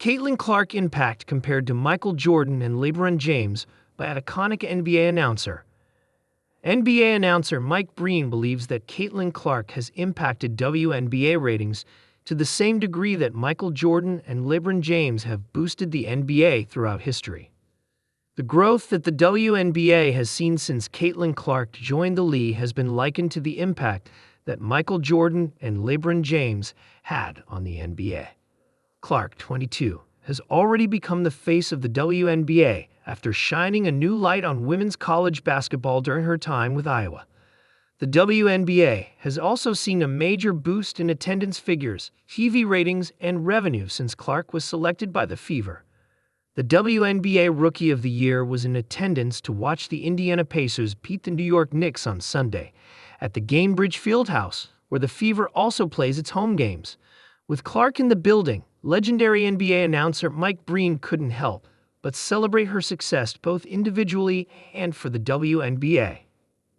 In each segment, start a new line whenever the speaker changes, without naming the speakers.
Caitlin Clark impact compared to Michael Jordan and LeBron James by an iconic NBA announcer. NBA announcer Mike Breen believes that Caitlin Clark has impacted WNBA ratings to the same degree that Michael Jordan and LeBron James have boosted the NBA throughout history. The growth that the WNBA has seen since Caitlin Clark joined the league has been likened to the impact that Michael Jordan and LeBron James had on the NBA. Clark, 22, has already become the face of the WNBA after shining a new light on women's college basketball during her time with Iowa. The WNBA has also seen a major boost in attendance figures, TV ratings, and revenue since Clark was selected by the Fever. The WNBA Rookie of the Year was in attendance to watch the Indiana Pacers beat the New York Knicks on Sunday at the Gainbridge Fieldhouse, where the Fever also plays its home games. With Clark in the building, legendary NBA announcer Mike Breen couldn't help but celebrate her success both individually and for the WNBA.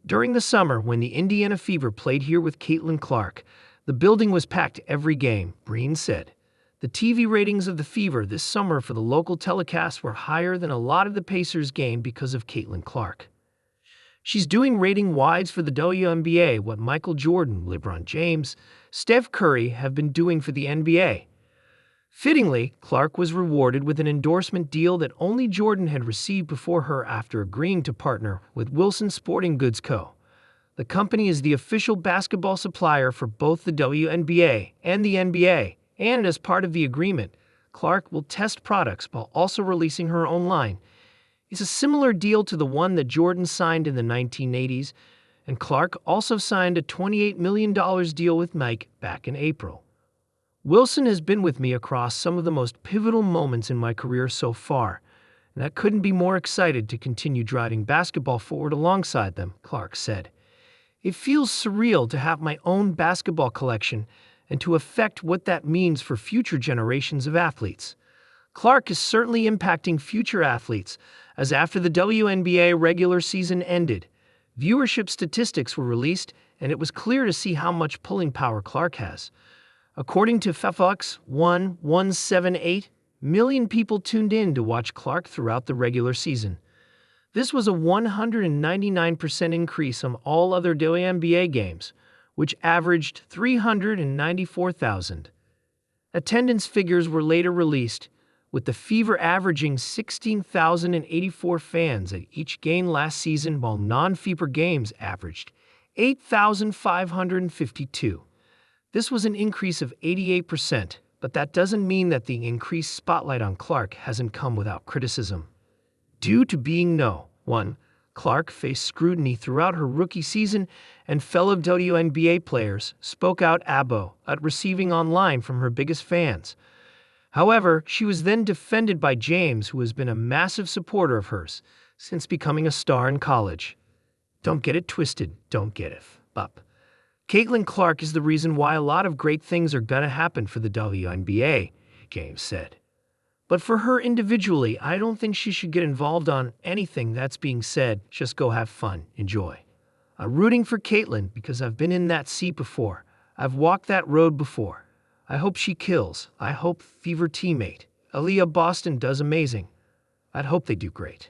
During the summer, when the Indiana Fever played here with Caitlin Clark, the building was packed every game, Breen said. The TV ratings of the Fever this summer for the local telecasts were higher than a lot of the Pacers' game because of Caitlin Clark. She's doing rating-wise for the WNBA what Michael Jordan, LeBron James, Steph Curry have been doing for the NBA. Fittingly, Clark was rewarded with an endorsement deal that only Jordan had received before her after agreeing to partner with Wilson Sporting Goods Co. The company is the official basketball supplier for both the WNBA and the NBA, and as part of the agreement, Clark will test products while also releasing her own line. It's a similar deal to the one that Jordan signed in the 1980s, and Clark also signed a $28 million deal with Nike back in April. Wilson has been with me across some of the most pivotal moments in my career so far, and I couldn't be more excited to continue driving basketball forward alongside them, Clark said. It feels surreal to have my own basketball collection and to affect what that means for future generations of athletes. Clark is certainly impacting future athletes, as after the WNBA regular season ended, viewership statistics were released, and it was clear to see how much pulling power Clark has. According to FFX, 1.178 million people tuned in to watch Clark throughout the regular season. This was a 199% increase on all other WNBA games, which averaged 394,000. Attendance figures were later released, with the Fever averaging 16,084 fans at each game last season, while non-Fever games averaged 8,552. This was an increase of 88%, but that doesn't mean that the increased spotlight on Clark hasn't come without criticism. Due to being one, Clark faced scrutiny throughout her rookie season, and fellow WNBA players spoke out at receiving online from her biggest fans. However, she was then defended by James, who has been a massive supporter of hers since becoming a star in college. Don't get it twisted, don't get it up. Caitlin Clark is the reason why a lot of great things are going to happen for the WNBA, James said. But for her individually, I don't think she should get involved on anything that's being said. Just go have fun, enjoy. I'm rooting for Caitlin because I've been in that seat before. I've walked that road before. I hope she kills. I hope Fever teammate Aaliyah Boston does amazing. I'd hope they do great.